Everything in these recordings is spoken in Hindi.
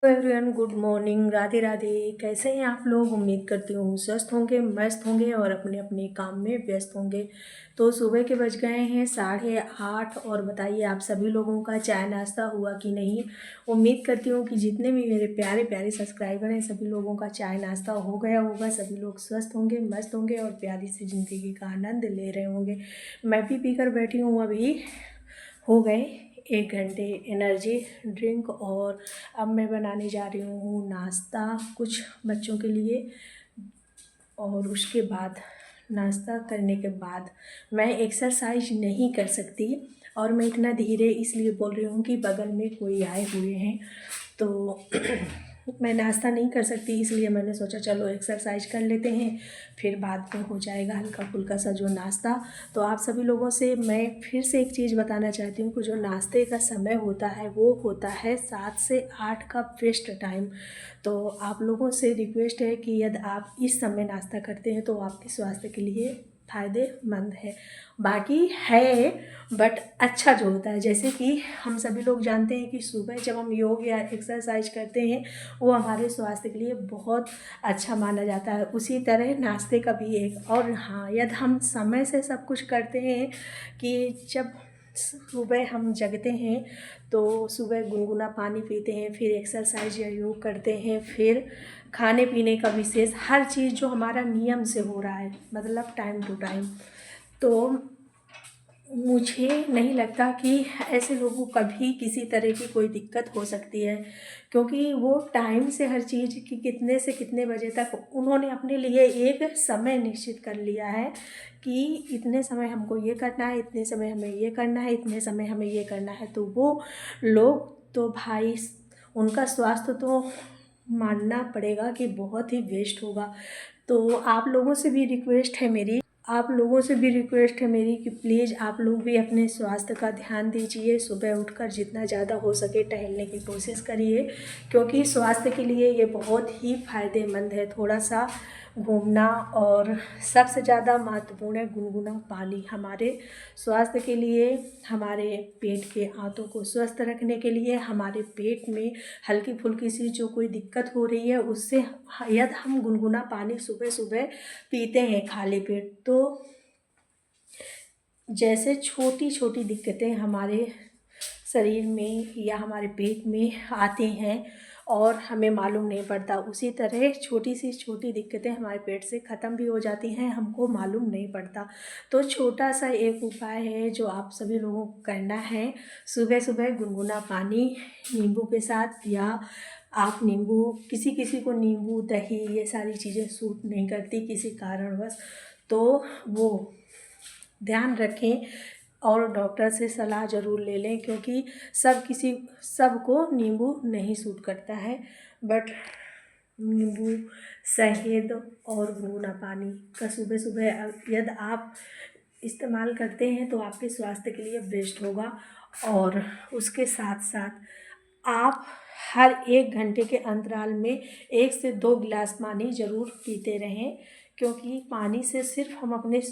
Everyone, good morning, Radhe Radhe. कैसे हैं आप लोग? उम्मीद करती हूँ स्वस्थ होंगे, मस्त होंगे और अपने अपने काम में व्यस्त होंगे। तो सुबह के बज गए हैं 8:30 और बताइए आप सभी लोगों का चाय नाश्ता हुआ कि नहीं। उम्मीद करती हूँ कि जितने भी मेरे प्यारे प्यारे सब्सक्राइबर हैं सभी लोगों का चाय नाश्ता हो गया होगा, सभी लोग स्वस्थ होंगे, मस्त होंगे और प्यारी सी ज़िंदगी का आनंद ले रहे होंगे। मैं भी पीकर बैठी हूँ। अभी हो गए 1 घंटे एनर्जी ड्रिंक और अब मैं बनाने जा रही हूँ नाश्ता कुछ बच्चों के लिए। और उसके बाद नाश्ता करने के बाद मैं एक्सरसाइज नहीं कर सकती। और मैं इतना धीरे इसलिए बोल रही हूँ कि बगल में कोई आए हुए हैं, तो मैं नाश्ता नहीं कर सकती, इसलिए मैंने सोचा चलो एक्सरसाइज कर लेते हैं, फिर बाद में हो जाएगा हल्का फुल्का सा जो नाश्ता। तो आप सभी लोगों से मैं फिर से एक चीज़ बताना चाहती हूँ कि जो नाश्ते का समय होता है वो होता है 7 से 8 का बेस्ट टाइम। तो आप लोगों से रिक्वेस्ट है कि यदि आप इस समय नाश्ता करते हैं तो आपके स्वास्थ्य के लिए फ़ायदेमंद है। बाकी है बट अच्छा जो होता है, जैसे कि हम सभी लोग जानते हैं कि सुबह जब हम योग या एक्सरसाइज करते हैं वो हमारे स्वास्थ्य के लिए बहुत अच्छा माना जाता है। उसी तरह नाश्ते का भी एक और हाँ, यदि हम समय से सब कुछ करते हैं कि जब सुबह हम जगते हैं तो सुबह गुनगुना पानी पीते हैं, फिर एक्सरसाइज या योग करते हैं, फिर खाने पीने का विशेष हर चीज़ जो हमारा नियम से हो रहा है, मतलब टाइम टू टाइम, तो मुझे नहीं लगता कि ऐसे लोगों को कभी किसी तरह की कोई दिक्कत हो सकती है, क्योंकि वो टाइम से हर चीज़ की कितने से कितने बजे तक उन्होंने अपने लिए एक समय निश्चित कर लिया है कि इतने समय हमको ये करना है, इतने समय हमें ये करना है, इतने समय हमें ये करना है। तो वो लोग तो भाई उनका स्वास्थ्य तो मानना पड़ेगा कि बहुत ही वेस्ट होगा। तो आप लोगों से भी रिक्वेस्ट है मेरी कि प्लीज़ आप लोग भी अपने स्वास्थ्य का ध्यान दीजिए। सुबह उठकर जितना ज़्यादा हो सके टहलने की कोशिश करिए, क्योंकि स्वास्थ्य के लिए ये बहुत ही फ़ायदेमंद है। थोड़ा सा घूमना और सबसे ज़्यादा महत्वपूर्ण है गुनगुना पानी हमारे स्वास्थ्य के लिए, हमारे पेट के आंतों को स्वस्थ रखने के लिए, हमारे पेट में हल्की फुल्की सी जो कोई दिक्कत हो रही है उससे यदि हम गुनगुना पानी सुबह सुबह पीते हैं खाली पेट, तो जैसे छोटी छोटी दिक्कतें हमारे शरीर में या हमारे पेट में आती हैं और हमें मालूम नहीं पड़ता, उसी तरह छोटी सी छोटी दिक्कतें हमारे पेट से ख़त्म भी हो जाती हैं, हमको मालूम नहीं पड़ता। तो छोटा सा एक उपाय है जो आप सभी लोगों को करना है। सुबह सुबह गुनगुना पानी नींबू के साथ, या आप नींबू, किसी किसी को नींबू दही ये सारी चीज़ें सूट नहीं करती किसी कारणवश, तो वो ध्यान रखें और डॉक्टर से सलाह ज़रूर ले लें, क्योंकि सबको नींबू नहीं सूट करता है। बट नींबू, शहद और गुनगुना पानी का सुबह सुबह यदि आप इस्तेमाल करते हैं तो आपके स्वास्थ्य के लिए बेस्ट होगा। और उसके साथ साथ आप हर 1 घंटे के अंतराल में 1 से 2 गिलास पानी ज़रूर पीते रहें, क्योंकि पानी से सिर्फ हम अपने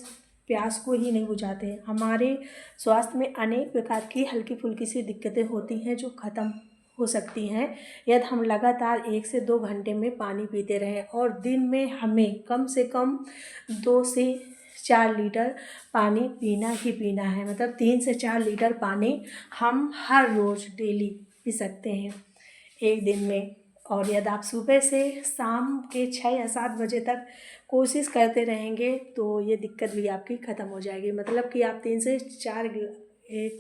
प्यास को ही नहीं बुझाते हैं, हमारे स्वास्थ्य में अनेक प्रकार की हल्की फुल्की सी दिक्कतें होती हैं जो ख़त्म हो सकती हैं यदि हम लगातार 1 से 2 घंटे में पानी पीते रहें। और दिन में हमें कम से कम 2 से 4 लीटर पानी पीना ही पीना है, मतलब 3 से 4 लीटर पानी हम हर रोज़ डेली पी सकते हैं एक दिन में। और यदि आप सुबह से शाम के 6 या 7 बजे तक कोशिश करते रहेंगे तो ये दिक्कत भी आपकी ख़त्म हो जाएगी, मतलब कि आप 1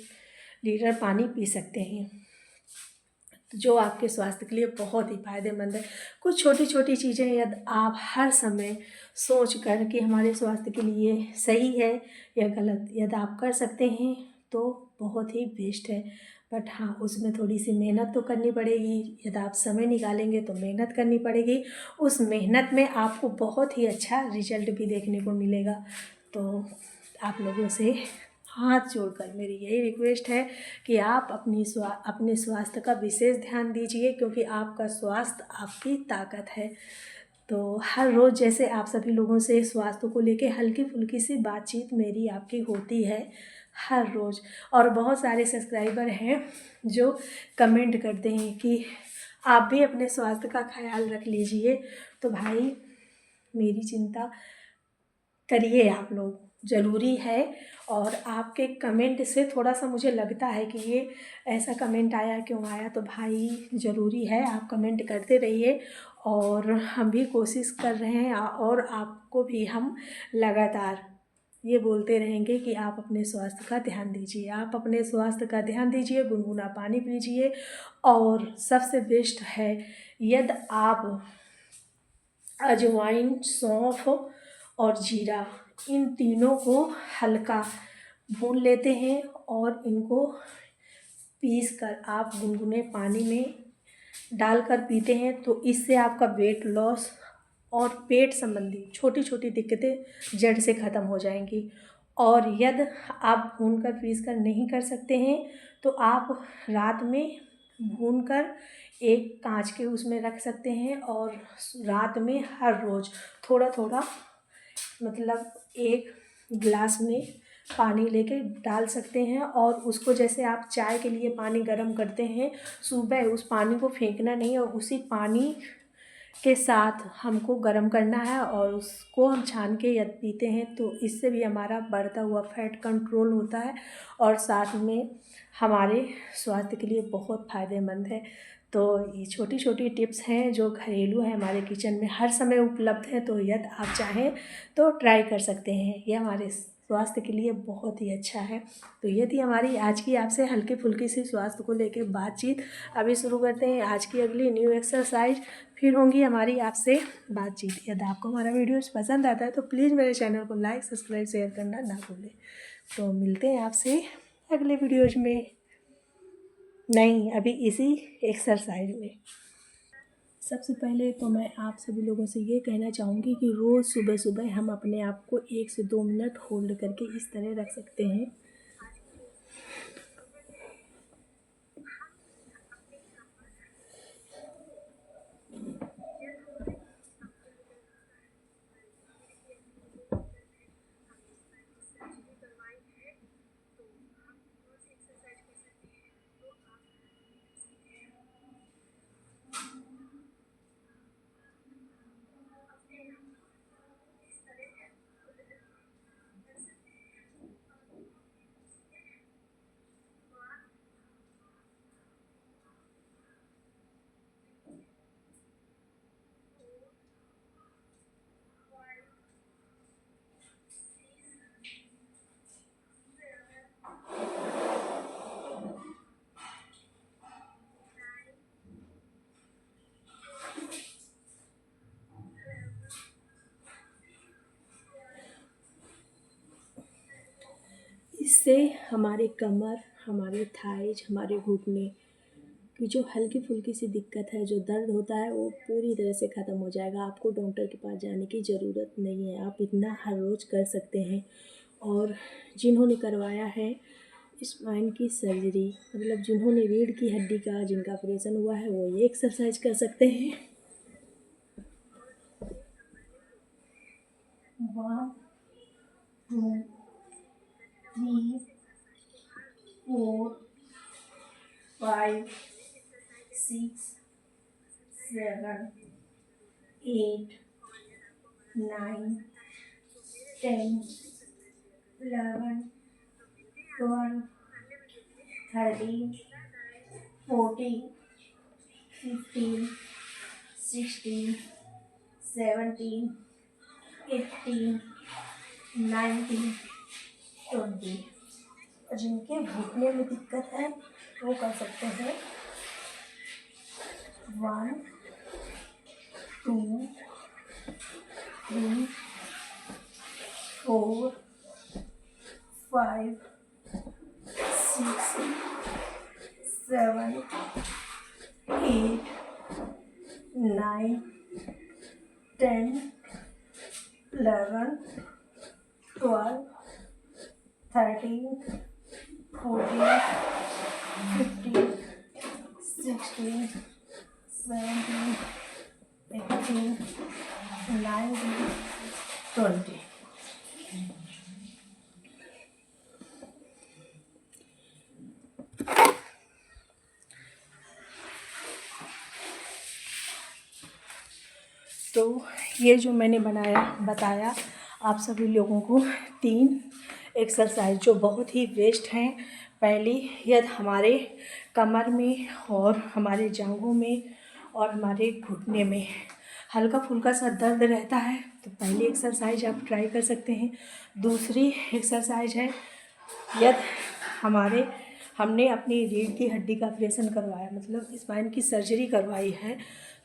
लीटर पानी पी सकते हैं, तो जो आपके स्वास्थ्य के लिए बहुत ही फ़ायदेमंद है। कुछ छोटी छोटी चीज़ें यदि आप हर समय सोच कर कि हमारे स्वास्थ्य के लिए सही है या गलत यदि आप कर सकते हैं तो बहुत ही बेस्ट है। बट हाँ, उसमें थोड़ी सी मेहनत तो करनी पड़ेगी, यदि आप समय निकालेंगे तो मेहनत करनी पड़ेगी, उस मेहनत में आपको बहुत ही अच्छा रिजल्ट भी देखने को मिलेगा। तो आप लोगों से हाथ जोड़कर मेरी यही रिक्वेस्ट है कि आप अपने स्वास्थ्य का विशेष ध्यान दीजिए, क्योंकि आपका स्वास्थ्य आपकी ताकत है। तो हर रोज़ जैसे आप सभी लोगों से स्वास्थ्य को लेके हल्की फुल्की सी बातचीत मेरी आपकी होती है हर रोज़, और बहुत सारे सब्सक्राइबर हैं जो कमेंट करते हैं कि आप भी अपने स्वास्थ्य का ख्याल रख लीजिए। तो भाई मेरी चिंता करिए आप लोग, ज़रूरी है। और आपके कमेंट से थोड़ा सा मुझे लगता है कि ये ऐसा कमेंट आया क्यों आया, तो भाई ज़रूरी है, आप कमेंट करते रहिए। और हम भी कोशिश कर रहे हैं और आपको भी हम लगातार ये बोलते रहेंगे कि आप अपने स्वास्थ्य का ध्यान दीजिए, आप अपने स्वास्थ्य का ध्यान दीजिए, गुनगुना पानी पीजिए। और सबसे बेस्ट है यदि आप अजवाइन, सौंफ और जीरा, इन तीनों को हल्का भून लेते हैं और इनको पीस कर आप गुनगुने पानी में डालकर पीते हैं, तो इससे आपका वेट लॉस और पेट संबंधी छोटी छोटी दिक्कतें जड़ से ख़त्म हो जाएंगी। और यदि आप भूनकर पीस कर नहीं कर सकते हैं तो आप रात में भूनकर एक कांच के उसमें रख सकते हैं और रात में हर रोज़ थोड़ा थोड़ा, मतलब एक गिलास में पानी लेके डाल सकते हैं। और उसको जैसे आप चाय के लिए पानी गर्म करते हैं, सुबह उस पानी को फेंकना नहीं और उसी पानी के साथ हमको गर्म करना है और उसको हम छान के यदि पीते हैं तो इससे भी हमारा बढ़ता हुआ फैट कंट्रोल होता है और साथ में हमारे स्वास्थ्य के लिए बहुत फ़ायदेमंद है। तो ये छोटी छोटी टिप्स हैं जो घरेलू हैं, हमारे किचन में हर समय उपलब्ध है, तो यदि आप चाहें तो ट्राई कर सकते हैं, ये हमारे स्वास्थ्य के लिए बहुत ही अच्छा है। तो ये थी हमारी आज की आपसे हल्की फुल्की सी स्वास्थ्य को लेकर बातचीत। अभी शुरू करते हैं आज की अगली न्यू एक्सरसाइज, फिर होंगी हमारी आपसे बातचीत। यदि आपको हमारा वीडियोस पसंद आता है तो प्लीज़ मेरे चैनल को लाइक, सब्सक्राइब, शेयर करना ना भूलें। तो मिलते हैं आपसे अगले वीडियोज में, नहीं अभी इसी एक्सरसाइज में। सबसे पहले तो मैं आप सभी लोगों से ये कहना चाहूँगी कि रोज़ सुबह सुबह हम अपने आप को 1 से 2 मिनट होल्ड करके इस तरह रख सकते हैं। इससे हमारे कमर, हमारे थाइज, हमारे घुटने की जो हल्की फुल्की सी दिक्कत है, जो दर्द होता है, वो पूरी तरह से ख़त्म हो जाएगा। आपको डॉक्टर के पास जाने की ज़रूरत नहीं है, आप इतना हर रोज़ कर सकते हैं। और जिन्होंने करवाया है स्पाइन की सर्जरी, मतलब जिन्होंने रीढ़ की हड्डी का जिनका ऑपरेशन हुआ है, वो ये एक्सरसाइज कर सकते हैं। 1 2 3 4 5 6 7 8 9 10 11 12 13 14 15 16 17 18 19 20। जिनके घुटने में दिक्कत है वो कर सकते हैं 1 2 3 4 5 6 7 8 9 10 11 12 13 14 15 16 17 18 19 20। तो ये जो मैंने बताया आप सभी लोगों को 3 एक्सरसाइज जो बहुत ही बेस्ट हैं। पहली, यदि हमारे कमर में और हमारे जांघों में और हमारे घुटने में हल्का फुल्का सा दर्द रहता है तो पहली एक्सरसाइज आप ट्राई कर सकते हैं। दूसरी एक्सरसाइज है, यदि हमने अपनी रीढ़ की हड्डी का ऑपरेशन करवाया, मतलब स्पाइन की सर्जरी करवाई है,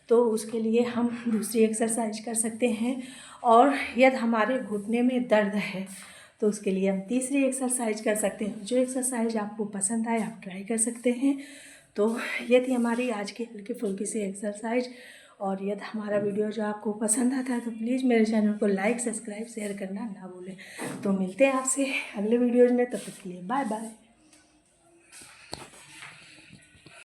तो उसके लिए हम दूसरी एक्सरसाइज कर सकते हैं। और यदि हमारे घुटने में दर्द है तो उसके लिए हम तीसरी एक्सरसाइज कर सकते हैं। जो एक्सरसाइज आपको पसंद आए आप ट्राई कर सकते हैं। तो ये थी हमारी आज की हल्की फुल्की सी एक्सरसाइज। और यदि हमारा वीडियो जो आपको पसंद आता है तो प्लीज़ मेरे चैनल को लाइक, सब्सक्राइब, शेयर करना ना भूलें। तो मिलते हैं आपसे अगले वीडियोज़ में, तब तक के लिए बाय बाय।